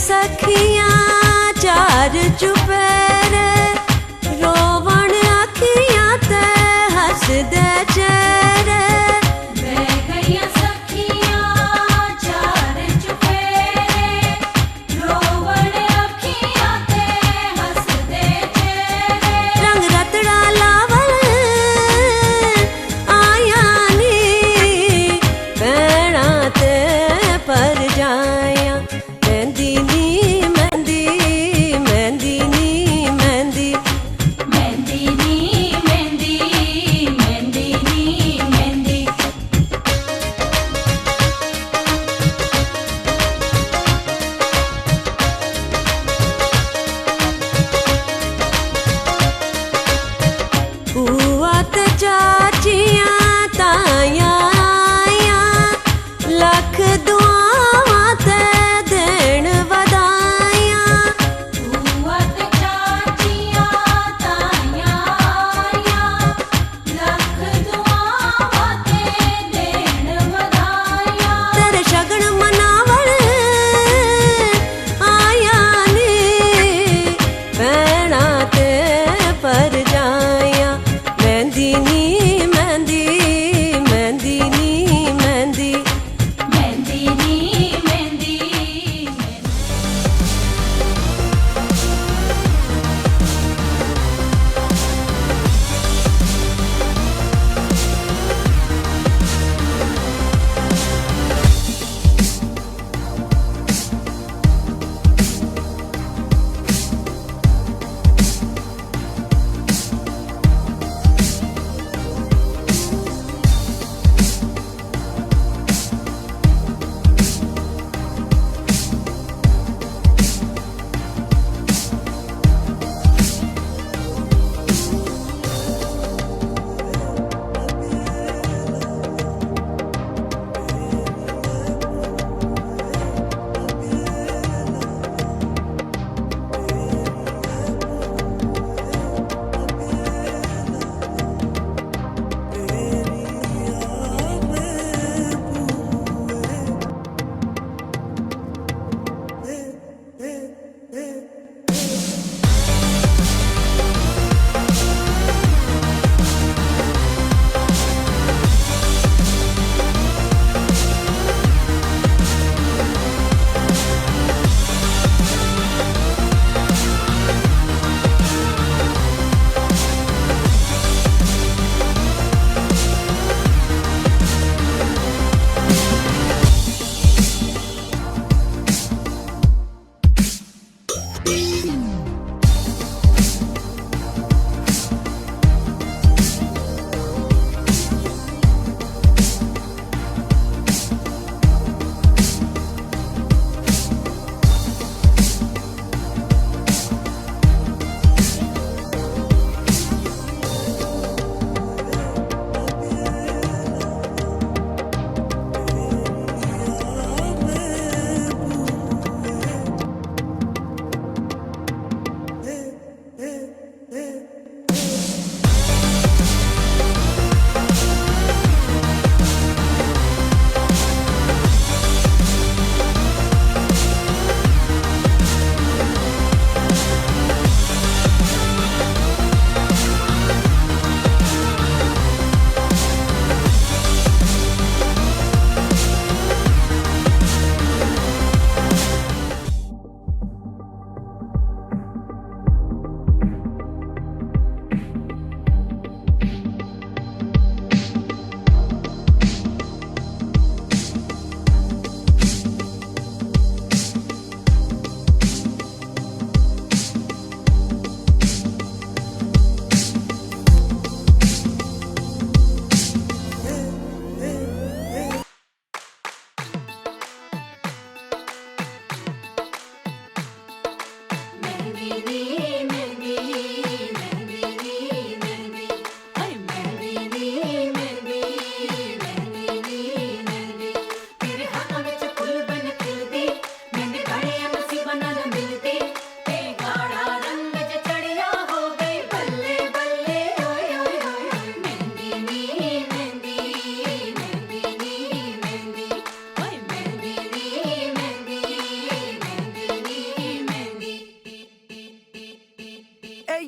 सखियां चार चुपेरे रोवण अखियां ते हसदे चेहरे बह गईयां सखियां चार चुफेरे रोवण अखियां ते हसदे चेहरे रंग रतड़ा लावल आया नी भैणा ते पर जाया मेहंदी नी मेहंदी मेहंदी नी मेहंदी मेहंदी नी मेहंदी मेहंदी नी मेहंदी बुआ ते चाचियां ताया आया लख दुआवां ते देण वधाइयां बुआ ते चाचियां ताइयां आइयां लख दुआवां ते देण वधाइयां तेरे शगन मनावण आया नी भैणा ते पर जाया मेहंदी नी मेहंदी मेहंदी नी मेहंदी मेहंदी नी mehndi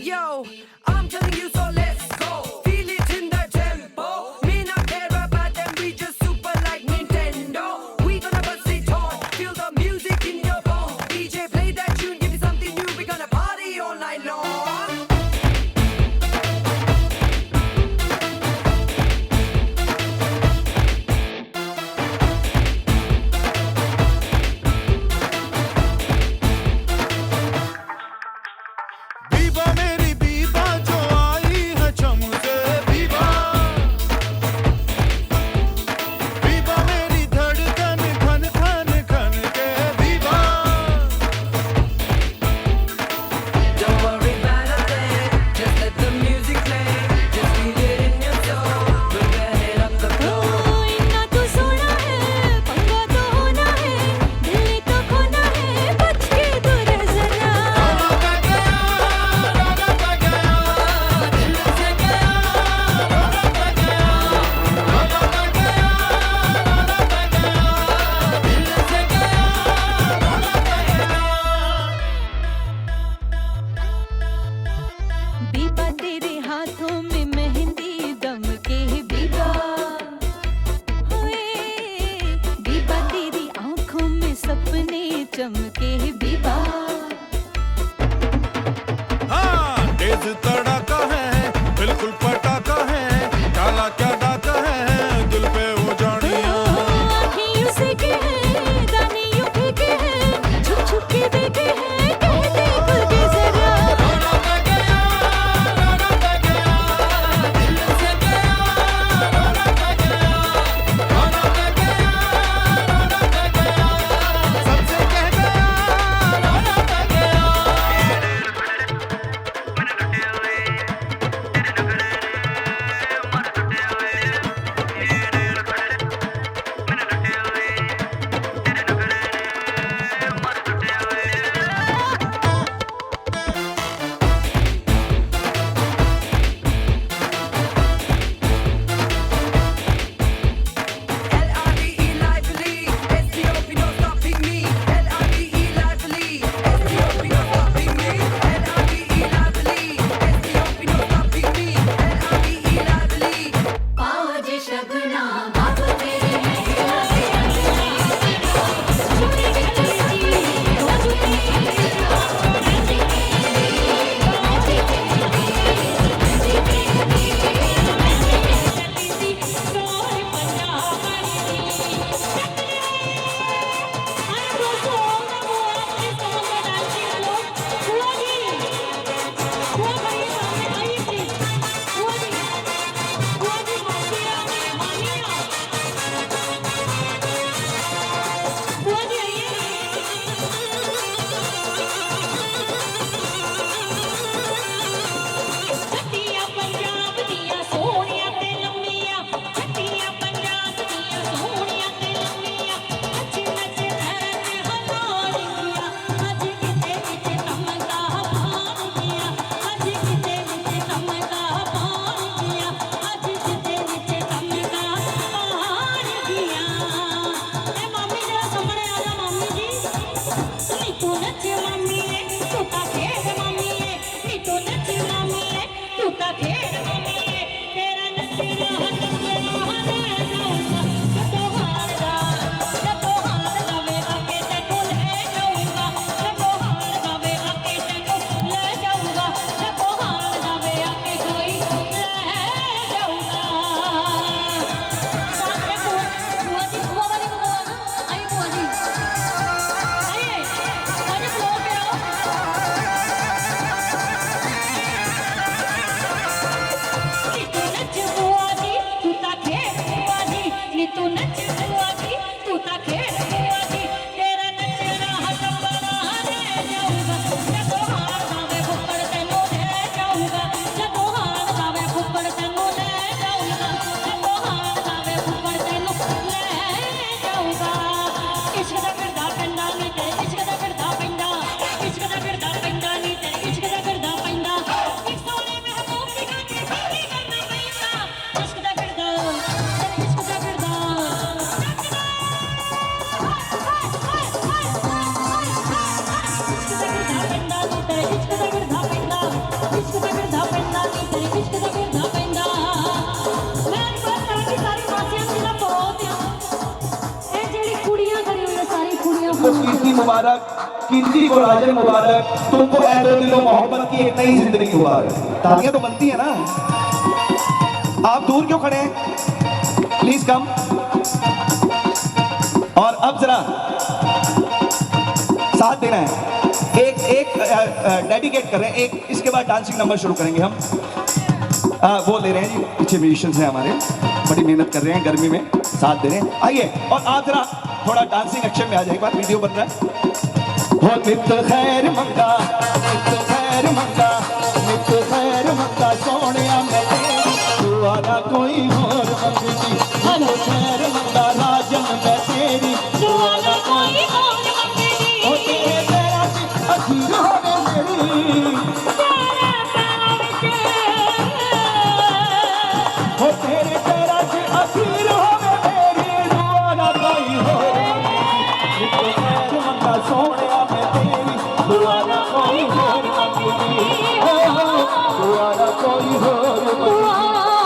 Yo, I'm telling you, so let's go. Feel it in the tempo. Me not care about them, we just super like Nintendo. We gonna bust it on, feel the music in your bones. DJ play that tune, give me something new. We gonna party all night long. Biba मेरी बीबा जो आई मुबारक, कीर्ति को राजन मुबारक, तुमको ऐ दो दिलों मोहब्बत की एक नई जिंदगी मुबारक। तालियां तो बनती है ना। आप दूर क्यों खड़े हैं, प्लीज कम। और अब जरा साथ देना है, एक डेडिकेट कर रहे हैं, एक इसके बाद डांसिंग नंबर शुरू करेंगे हम। वो ले रहे हैं जी, पीछे म्यूजिशियंस हैं हमारे, बड़ी मेहनत कर रहे हैं, गर्मी में साथ दे रहे हैं। आइए और आप जरा थोड़ा डांसिंग एक्शन में आ जाए, एक बार वीडियो बन रहा है। हो नित खैर मंगा, नित खैर मंगा, नित खैर मंगा सोनिया मैं दुआ ना कोई और मंगदी। नित खैर मंगा राजन मैं तेरी दुआ ना कोई और मंगदी। हो तेरे पैरां च अखीर होवे मेरी, हो तेरे पैरां च अखीर होवे मेरी, दुआ ना कोई और मंगदी। नित खैर मंगा सोनिया मैं तेरी दुआ ना कोई और मंगदी। दुआ ना कोई और मंगदी।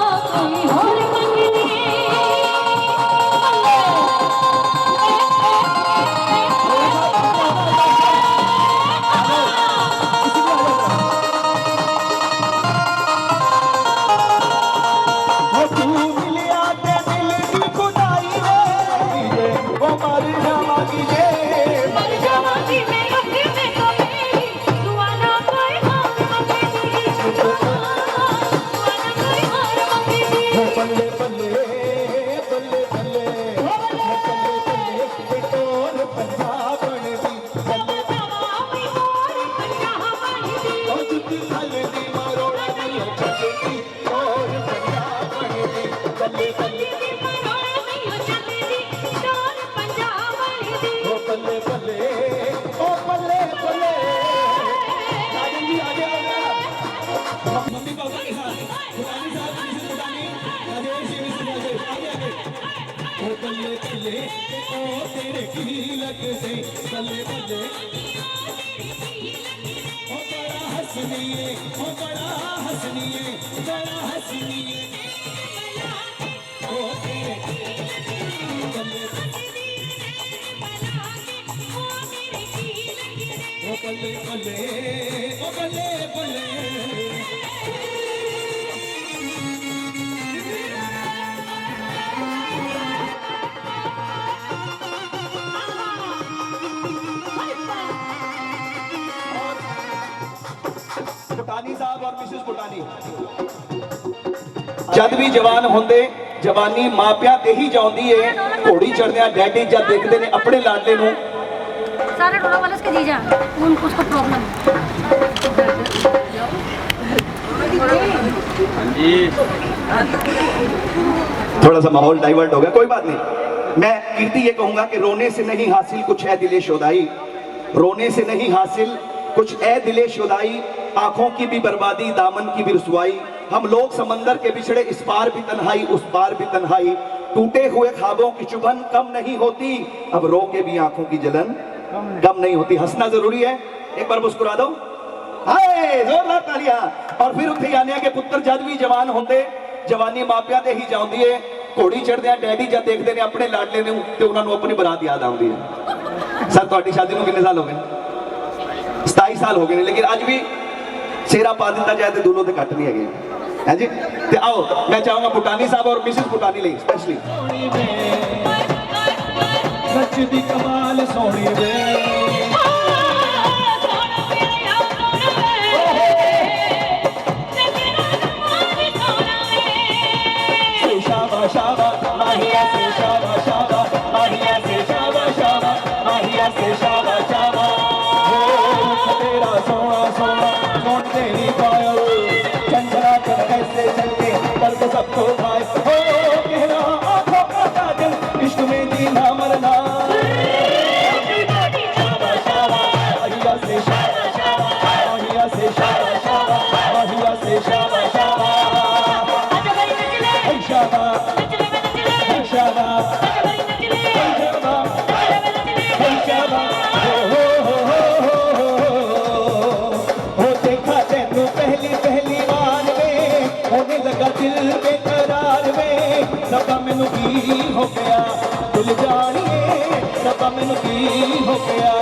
पुटानी साहब और मिसेस पुटानी जद भी जवान होंदे जवानी मापिया ते ही जाउंदी है। घोड़ी चढ़दे डैडी जब देखते ने अपने लाडले नूं सारे टोला वाले के जीजा उनको उसको प्रॉब्लम थोड़ा सा माहौल डाइवर्ट हो गया, कोई बात नहीं। मैं कीर्ति ये कहूंगा कि रोने से नहीं हासिल कुछ है दिले शुदाई, रोने से नहीं हासिल कुछ ए दिले शुदाई, आंखों की भी बर्बादी दामन की भी रुसवाई। हम लोग समंदर के बिछड़े इस पार भी तन्हाई उस पार भी तन्हाई, टूटे हुए ख्वाबों की चुभन कम नहीं होती, अब रो के भी आंखों की जलन कम नहीं होती। हंसना जरूरी है, एक बार मुस्कुरा दो, हाय जोरदार तालियां। और फिर उत्थे आने के पुत्र जद भी जवान होंदे जवानी मापिया ते ही जाउंदी है। घोड़ी चढ़दे डैडी जब देखते ने अपने लाडले नूं ते उन्हां नूं अपनी बरात याद आउंदी है। सर तुहाडी शादी नूं कितने साल हो गए? 27 साल हो गए ने, लेकिन अज भी सेरा पा दिता जाए तो दूलों ते घट नहीं है जी। ते आओ मैं चाहूंगा पुटानी साहब और मिसेस पुटानी लिए स्पेशली नचदी कमाल सोनी वे शाबा शाबा माहिया से शाबा शाबा माहिया से शाबा शाबा माहिया से शाबा शाबा तेरा सोना सोना सोन तेरी पायल चंचला कर कैसे चलते दर्द सबको खाए हो कहना आंखों का काजल इश्क में जीना मरना शाबा शाबा माहिया से शाबा शाबा माहिया से शाबा शाबा माहिया से शाबा शाबा शाबा शाबा शाबा हो देखा तैनू पहली पहली बार में होने लगा दिल बेकरार में रब्बा मैनू की हो गया दिल जानिए रब्बा मैनू की हो गया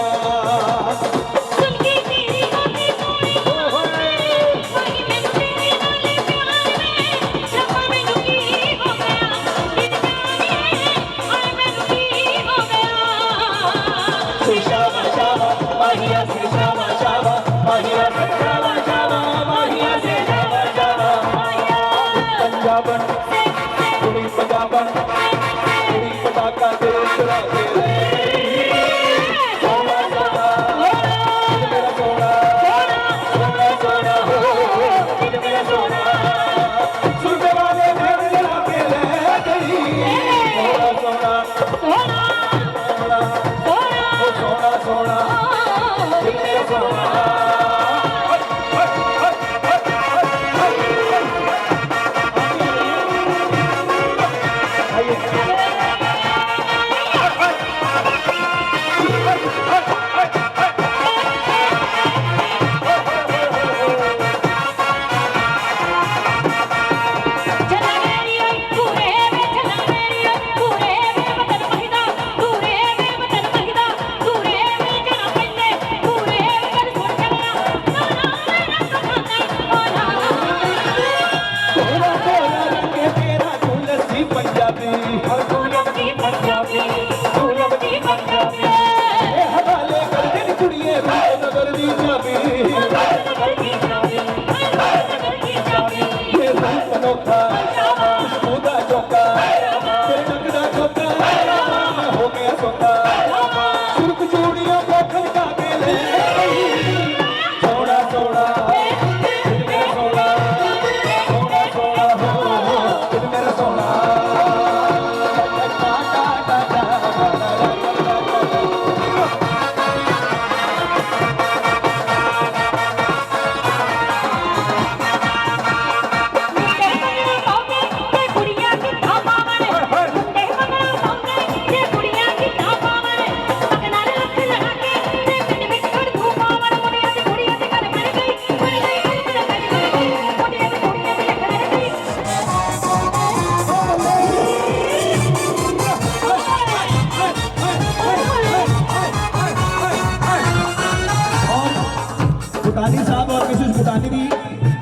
भूटानी साहब और मिसेस भूटानी की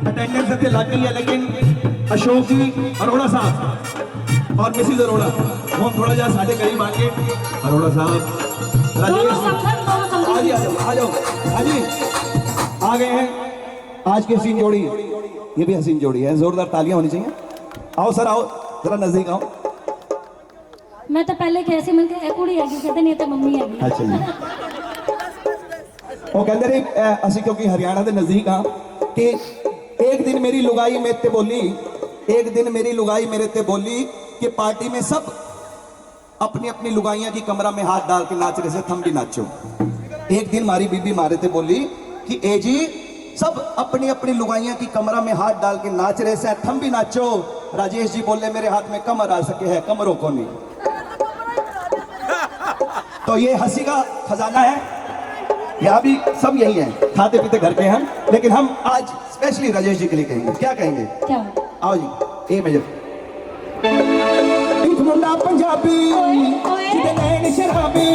अटेंडेंस ਇੱਥੇ ਲੱਗ ਗਈ ਹੈ लेकिन अशोक जी अरोड़ा साहब और मिसेस अरोड़ा वो थोड़ा जा साढ़े करीब आके अरोड़ा साहब राजेश आ जाओ हाँ जी आ गए हैं आज की हसीन जोड़ी ये भी हसीन जोड़ी है जोरदार तालियां होनी चाहिए आओ सर आओ जरा नजदीक आओ मैं तो पहले कैसे मन के कुड़ी हैगी कहते नहीं तो मम्मी हैगी अच्छा जी वो कहते रहे असि क्योंकि हरियाणा के नजदीक हाँ कि एक दिन मेरी लुगाई मेरे ते बोली एक दिन मेरी लुगाई मेरे ते बोली कि पार्टी में सब अपनी अपनी लुगाइयां की कमरा में हाथ डाल के नाच रहे थे थम भी नाचो एक दिन हमारी बीबी मारे थे बोली कि ए जी सब अपनी अपनी लुगाइयां की कमरा में हाथ डाल के नाच रहे से थम भी नाचो राजेश जी बोले मेरे हाथ में कमर आ सके है कमरों को नहीं तो ये हंसी का खजाना है यहाँ भी सब यही है खाते पीते घर के हम लेकिन हम आज स्पेशली राजेश जी के लिए कहेंगे क्या कहेंगे क्या आओ जी ए मेजर एक मुंडा पंजाबी जिदे नैन शराबी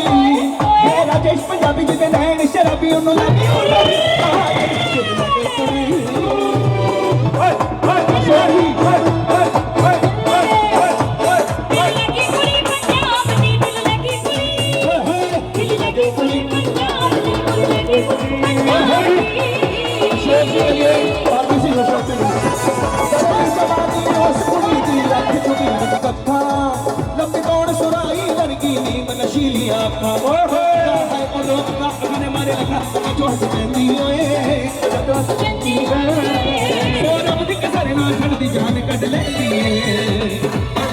है राजेश पंजाबी जिदे नैन शराबी उन्हों लगी ओ लगी लंबी कौन सुराई लड़की नीम नशीली आँखा मारे लखा जो हंसती सारे ना छड़ती जान कट लेती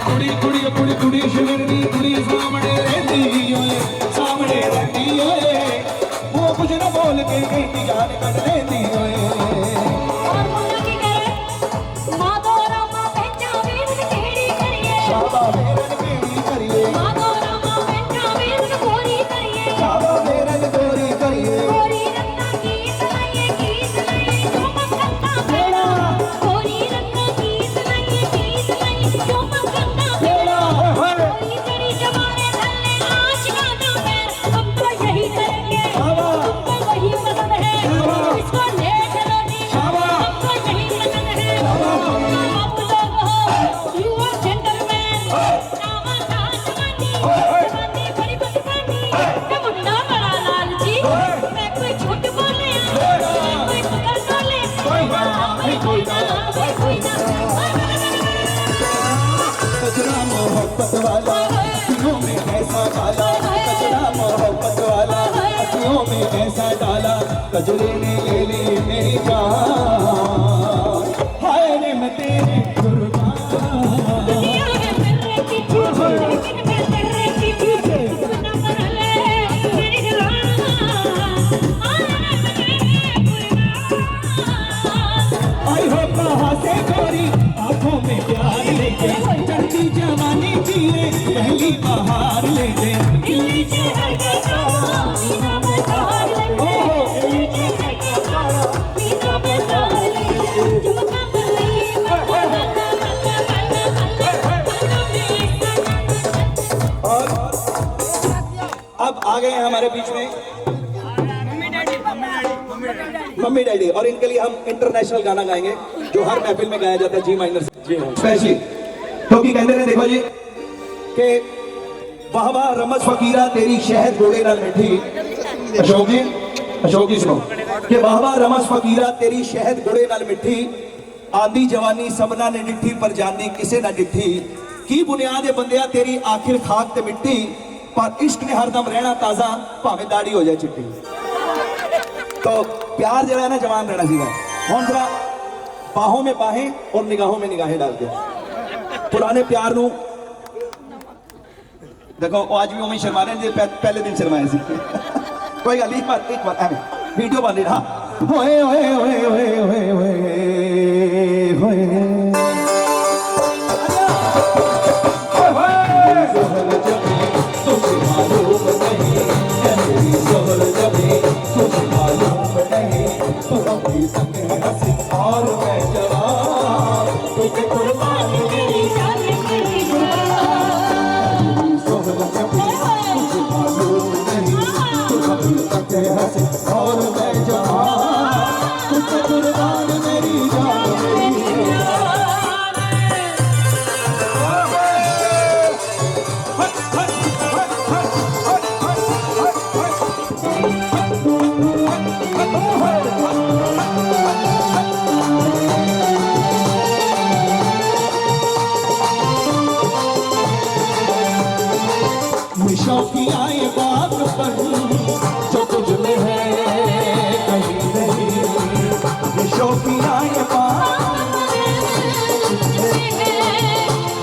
कुड़ी कुड़ी कुड़ी कुड़ी शिवरनी कुड़ी सामने रहती वो कुछ न बोल के कहती जान कट लेती मोहब्बत वाला अखियों में ऐसा डाला कचरा मोहब्बत वाला अखियों में ऐसा डाला कजरे ने ले ली मेरी जान हाय रे मैं तेरी कुर्बान हमारे बीच में मम्मी डैडी, और इनके लिए हम इंटरनेशनल गाना गाएंगे जो हर महफिल में गाया जाता है, जी माइनर स्पेशली। क्योंकि कहते हैं देखो जी कि वाह वाह रमस फकीरा तेरी शहद घोड़े नाल मिठी। अशोक जी सुनो कि वाह वाह रमस फकीरा तेरी शहद घोड़े नाल मिठी, आंदी जवानी सबना ने डिठी पर जानी किसे ना डिठी, की बुनियाद है बंदिया तेरी आखिर खाक ते मिट्टी, पर इश्क ने हरदम रहना ताजा भावे दाढ़ी हो जाए चिट्टी। तो प्यार जरा है ना जवान रहना चाहिए। हम जरा बाहों में बाहें और निगाहों में निगाहें डाल के पुराने प्यार नू देखो आज भी उमें शर्मा रहे पहले दिन शर्माए सी। कोई गल एक बार एवं वीडियो बन रहा होए होए होए होए होए होए होए शौकिया ये बात पर जो तुझ में है कहीं नहीं, शौकिया ये बात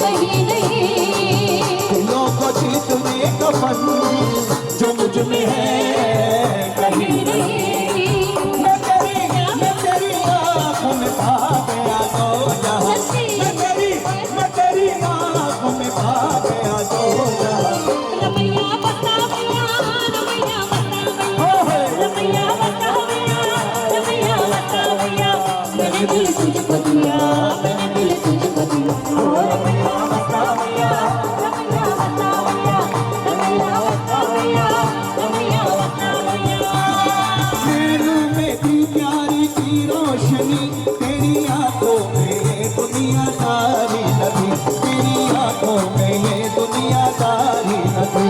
कहीं नहीं, दिलों को जीतने का फन जो मुझ में है कहीं नहीं, मैं तेरी आँखों में पा गया तो जहाँ, मैं तेरी आँखों में पा गया तो जहाँ। तेरी आंखों में ये दुनिया सारी नदी, तेरी आंखों में ये दुनिया सारी नदी।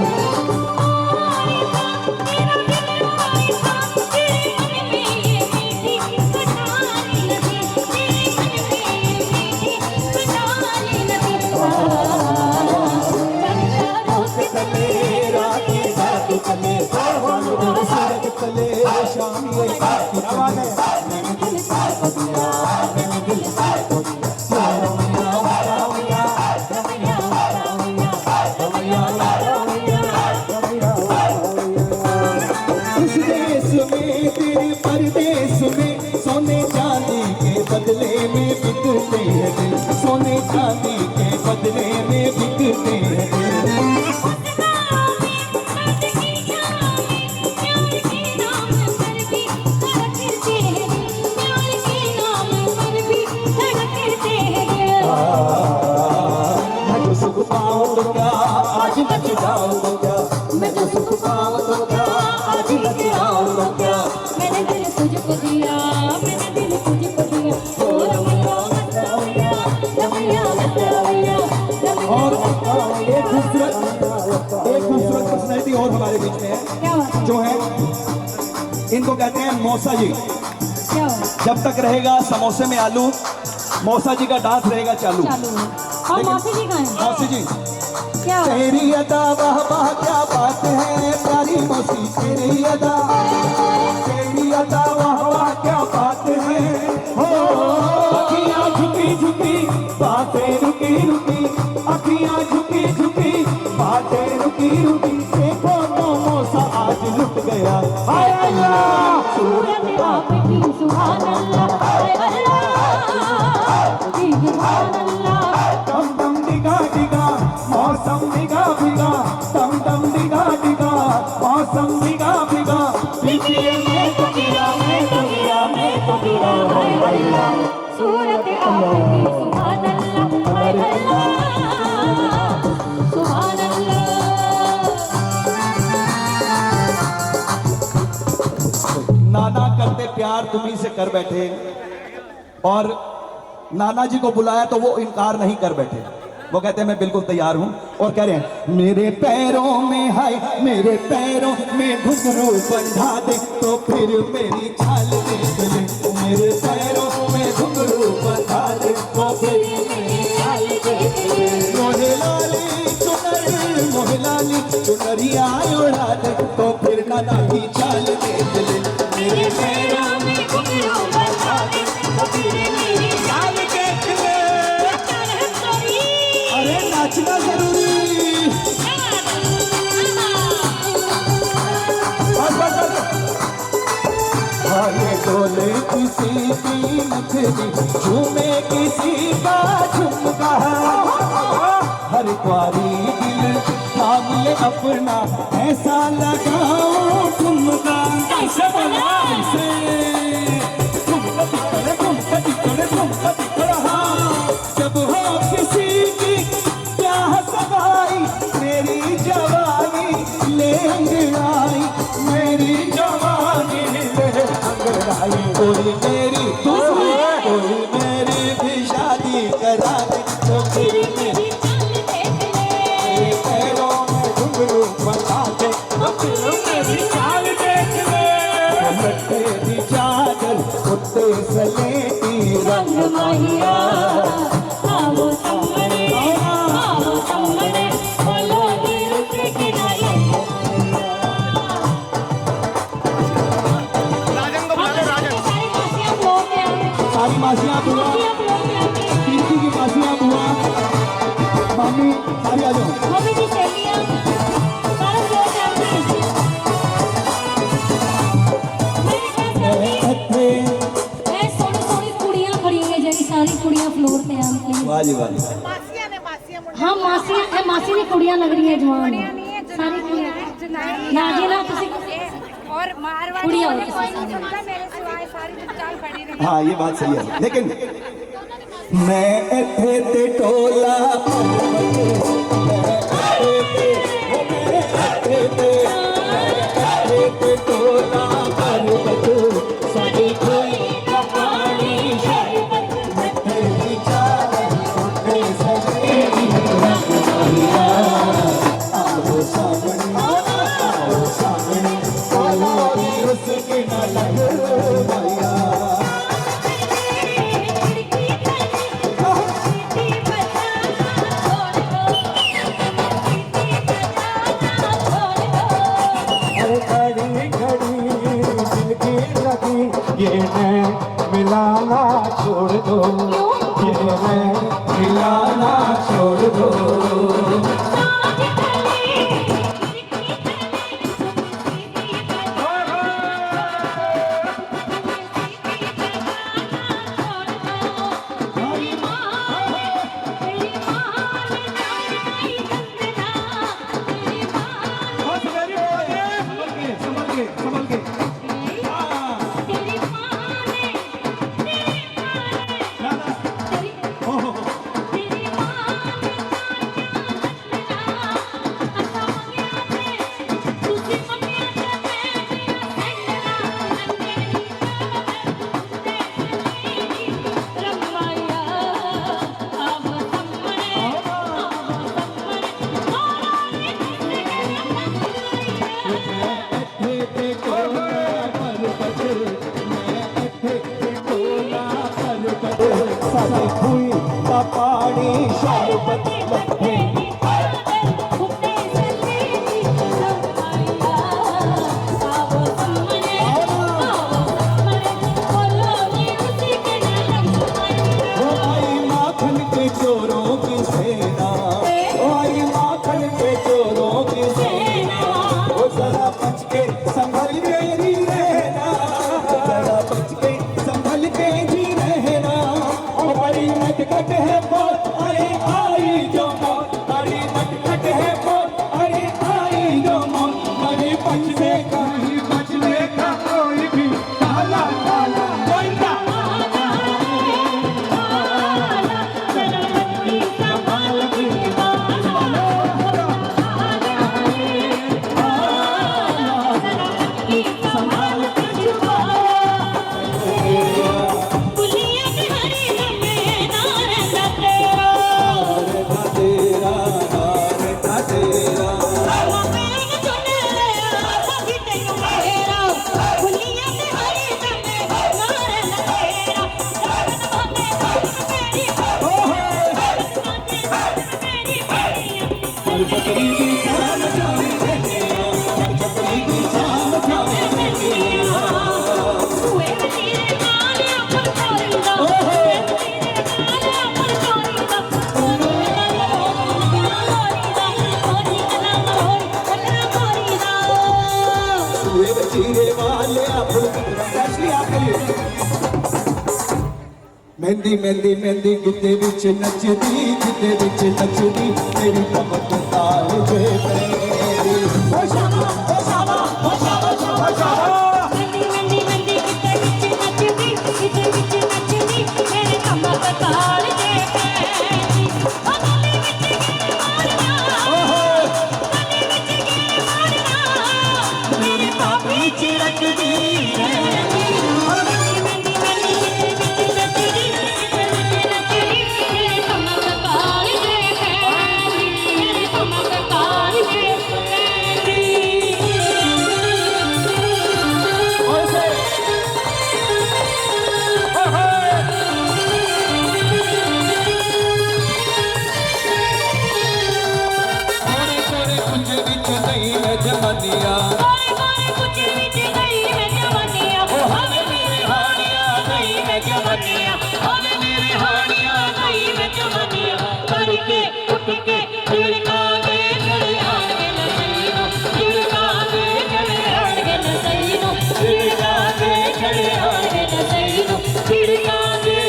परदेश में सोने चांदी के बदले में बिकते हैं दिल, सोने चांदी के बदले में बिकते हैं दिल। मैं जो सुख पाऊं तो क्या आज नच जाऊं तो क्या, मैं जो सुख पाऊं तो क्या आज नच जाऊं तो क्या, मैंने दिल तुझको दिया, मैंने दिल तुझको दिया, ओ रमैया रमैया रमैया रमैया। और एक खूबसूरत पर्सनैलिटी और हमारे बीच में है, क्या बात है? जो है इनको कहते हैं मौसा जी। क्या बात है? जब तक रहेगा समोसे में आलू, मौसा जी का डांस रहेगा चालू। चालू है। और मौसी जी कहाँ हैं? मौसी जी क्या बात है? तेरी अदा वाह वाह क्या बात है प्यारी मौसी, तेरी अदा वाह वाह क्या बात है, हो अखियाँ झुकी झुकी बातें रुकी रुकी, अखियाँ झुकी झुकी बातें रुकी रुकी, देखो तो मौसा आज लुट गया। हाय अल्लाह सूरत आपकी सुभान अल्लाह, हाय अल्लाह की सुभान अल्लाह। दम दम डिगा डिगा मौसम डिगा भिगा, दम दम डिगा डिगा मौसम डिगा भिगा, पीछे मैं तो गिरा मैं तो गिरा मैं तो गिरा, हाय अल्लाह सूरत आपकी सुभान अल्लाह, हाय अल्लाह सुभान अल्लाह। तुम्ही से कर बैठे, और नाना जी को बुलाया तो वो इनकार नहीं कर बैठे। वो कहते हैं मैं बिल्कुल तैयार हूं, और कह रहे हैं मेरे पैरों में हाय, मेरे पैरों में घुंघरू बंधा दे तो फिर मेरी चाल देख ले, मेरे पैरों में घुंघरू बंधा दे तो फिर मेरी चाल देख ले। मोहे लाली चुनरिया उड़ा दे तो फिर नाना की चाल देख ले, मेरे पैरों में घुंघरू बंधा दे तो फिर मेरी चाल देख ले। अरे नाचना जरूरी, हाले डोले किसी की नथनी, झूमे किसी का झुमका, हर क्वारी दिल थाम ले अपना, ऐसा लगाओ ठुमका। कैसे बोला कैसे, ठुमका दिखड़े ठुमका दिखड़े ठुमका दिखड़ा, जब हो किसी की ब्याह सगाई, मेरी जवानी ले अंगड़ाई, मेरी जवानी ले अंगड़ाई, कोई मेरी कोई मेरी भी शादी करा दे तो फिर मेरी मेरे पैरों में घुंघरू बंधा दे तो फिर मेरी चाल देख ले। लट्टे की चादर कुत्ते सलेटी रंग माहिया, आवो संगड़े बोलो दिल के किनारे। सारी मासियाँ बुआ, कीर्ति की मासियाँ बुआ, मामी सारी आ जाओ। मम्मी की सहेलियां सारे लोग जानते हैं। मैं सोनी सोनी कुड़ियां खड़ी हैं, जेडी सारी कुड़ियां फ्लोर पे आके। वाह जी वाह जी। हाँ मासी दी कुड़ियां लग रही है जवान सारी कुड़ियां। ना जी ना तुसी और मारवाड़ी कुड़ियां वाली कोई नहीं सुनता मेरे सिवाय, सारी चुपचाप खड़ी रही। हाँ ये बात सही है, लेकिन मैं इथे ते टोला टोला साड़ी कोई कपाड़ी आओ सामने आओ सामने उसके न लग भैया। ये मैं मिलाना छोड़ दो, ये मैं मिलाना छोड़ दो। संभल के पाड़ी शरबत माखन के चोरों की सेना, माखन के चोरों की सेना, वो जरा बच के संभल के जी रहना, जरा बच के संभल के जी रहना। हमारी नटखट है बहुत, अरे आई ਮਹਿੰਦੀ ਮਹਿੰਦੀ ਮਹਿੰਦੀ ਗਿੱਧੇ ਵਿੱਚ ਨੱਚਦੀ ਗਿੱਧੇ ਵਿੱਚ ਨੱਚਦੀ ਤੇਰੀ ਕਮਰ ਤੋਂ ਤਾਲ ਜੇ ਪੈਰੀ ਓ ਸ਼ਾਬਾ ਓ ਸ਼ਾਬਾ ਓ ਸ਼ਾਬਾ ਸ਼ਾਬਾ ਸ਼ਾਬਾ ਮੰਦੀ ਮੰਦੀ ਮੰਦੀ ਕਿਤੇ ਵਿੱਚ ਨੱਚਦੀ ਕਿਤੇ ਵਿੱਚ ਨੱਚਦੀ ਮੇਰੇ ਕਮਰ ਤੇ ਤਾਲ ਜੇ ਪੈਂਦੀ ਉਹ ਗਲੀ ਵਿੱਚ ਗੇੜੇ ਮਾਰਨਾ ਓਹੋ ਗਲੀ ਵਿੱਚ ਗੇੜੇ ਮਾਰਨਾ ਮੇਰੀ ਪਾਪੀ ਚਿੜਕਦੀ ਰਹਿੰਦੀ ਮੰਦੀ ਮੰਦੀ ਮੰਦੀ ਕਿਤੇ ਵਿੱਚ ਨੱਚਦੀ ਕਿਤੇ ਵਿੱਚ ਨੱਚਦੀ ਮੇਰੇ ਕਮਰ ਤੇ ਤਾਲ ਜੇ ਪੈਂਦੀ ਮੇਰੇ ਕਮਰ ਤੇ ਤਾਲ ਜੇ ਪੈਂਦੀ ਓਏ ਸੇ ਓਹੋ ਕੋਰੇ ਕੋਰੇ ਕੁਝ ਵਿੱਚ ਨਹੀਂ ਮੈਂ ਜਮਾਨੀਆਂ ਕੋਰੇ ਕੋਰੇ ਕੁਝ ਵਿੱਚ ਨਹੀਂ ਮੈਂ ਜਵਾਨੀਆਂ ਹੋਵੇ ਮੇਰੇ ਹਾਣੀਆਂ ਨਹੀਂ ਮੈਂ ਜਵਾਨੀਆਂ ਹੋਵੇ ਮੇਰੇ ਹਾਣੀਆਂ ਨਹੀਂ ਮੈਂ ਜਵਾਨੀਆਂ ਕਰਕੇ ਉੱਠ ਕੇ ਝਿੜਕਾਂਗੇ ਜਿਹੜੇ ਆਣਗੇ ਨਸਈ ਨੂੰ ਝਿੜਕਾਂਗੇ ਜਿਹੜੇ ਆਣਗੇ ਨਸਈ ਨੂੰ ਝਿੜਕਾਂਗੇ ਜਿਹੜੇ ਆਣਗੇ ਨਸਈ ਨੂੰ ਝਿੜਕਾਂਗੇ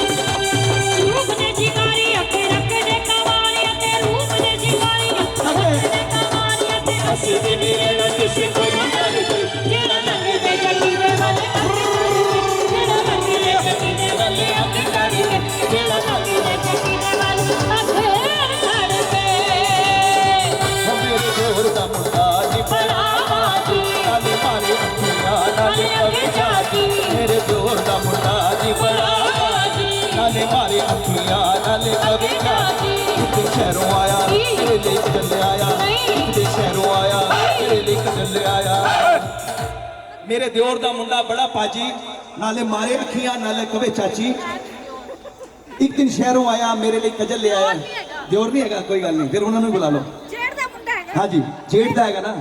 ਰੂਪ ਦੇ ਸ਼ਿਕਾਰੀ ਅੱਗੇ ਰੱਖਦੇ ਕਵਾਲੀਆਂ ਤੇ ਰੂਪ ਦੇ ਸ਼ਿਕਾਰੀ ਅੱਗੇ ਰੱਖਦੇ ਕਵਾਲੀਆਂ ਤੇ ਅਸੀਂ ਵੀ ਮੇਰੇ ਨਾਲ ਕਿਸੇ ਕੋਈ ਮੰਗਾਲੀ ਜਿਹੜਾ ਨੰਗੇ ਦੇ ਜੱਟੀ ਦੇ ਵਾਲੇ ਜਿਹੜਾ ਨੰਗੇ ਦੇ ਜੱਟੀ ਦੇ ਵਾਲੇ ਅੱਗੇ ਚੜ੍ਹ ਕੇ ਜਿਹੜਾ ਨੰਗੇ ਦੇ ਜੱਟੀ ਦੇ ਵਾਲੇ ਅੱਗੇ ਚੜ੍ਹ ਕੇ ਓ ਮੇਰੇ ਜ਼ੋਰ ਦਾ ਮੁੰਡਾ ਜੀ ਬਲਾਵਾਜੀ ਨਾਲੇ ਮਾਰੇ ਅੱਖੀਆਂ ਨਾਲੇ ਕਵੇ ਜਾਤੀ ਮੇਰੇ ਜ਼ੋਰ ਦਾ ਮੁੰਡਾ ਜੀ ਬਲਾਵਾਜੀ ਨਾਲੇ ਮਾਰੇ ਅੱਖੀਆਂ ਨਾਲੇ ਕਵੇ ਜਾਤੀ ਕਿਤੇ ਸ਼ਹਿਰੋਂ ਆਇਆ ਤੇਰੇ ਲਈ ਚੱਲਿਆ ਆਇਆ ਕਿਤੇ ਸ਼ਹਿਰੋਂ ਆਇਆ ਤੇਰੇ ਲਈ ਚੱਲਿਆ ਆਇਆ ਮੇਰੇ ਦਿਓਰ ਦਾ ਮੁੰਡਾ ਬੜਾ ਪਾਜੀ ਨਾਲੇ ਮਾਰੇ ਅੱਖੀਆਂ ਨਾਲੇ ਕਵੇ ਚਾਚੀ ਇੱਕ ਦਿਨ ਸ਼ਹਿਰੋਂ ਆਇਆ ਮੇਰੇ ਲਈ ਕਜਲ ਲੈ ਆਇਆ ਦਿਓਰ ਨਹੀਂ ਹੈਗਾ ਕੋਈ ਗੱਲ ਨਹੀਂ ਫਿਰ ਉਹਨਾਂ ਨੂੰ ਬੁਲਾ ਲਓ जेठ दा मुंडा हैगा ਹਾਂਜੀ ਜੇਠ ਦਾ ਹੈਗਾ ਨਾ